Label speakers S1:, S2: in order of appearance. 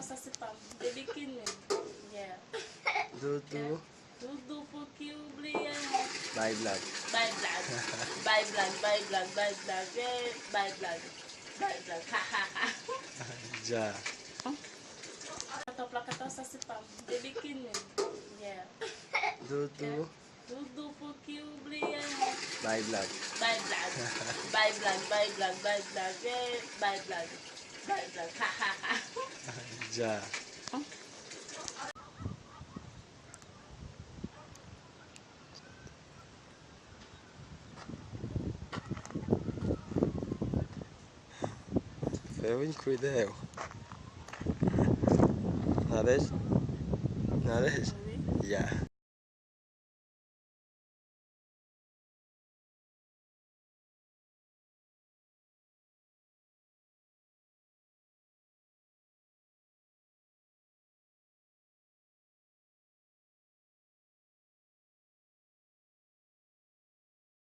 S1: ça c'est pas des bikinis. Yeah.
S2: Dudu.
S1: Tudo porque oublié.
S2: Bye vlog.
S1: Bye vlog. Bye vlog, bye vlog, bye vlog. Yeah, bye vlog. Bye vlog. Ha ha ha.
S2: Ja.
S1: Plaka ça c'est pas des bikinis. Yeah.
S2: Dudu.
S1: Tudo porque oublié.
S2: Bye vlog.
S1: Bye vlog. Bye vlog, bye vlog, bye vlog. Yeah, bye vlog. Bye vlog. Ha ha ha.
S2: Ja. Pełńku ideł. Naleźć? Naleźć? Ja.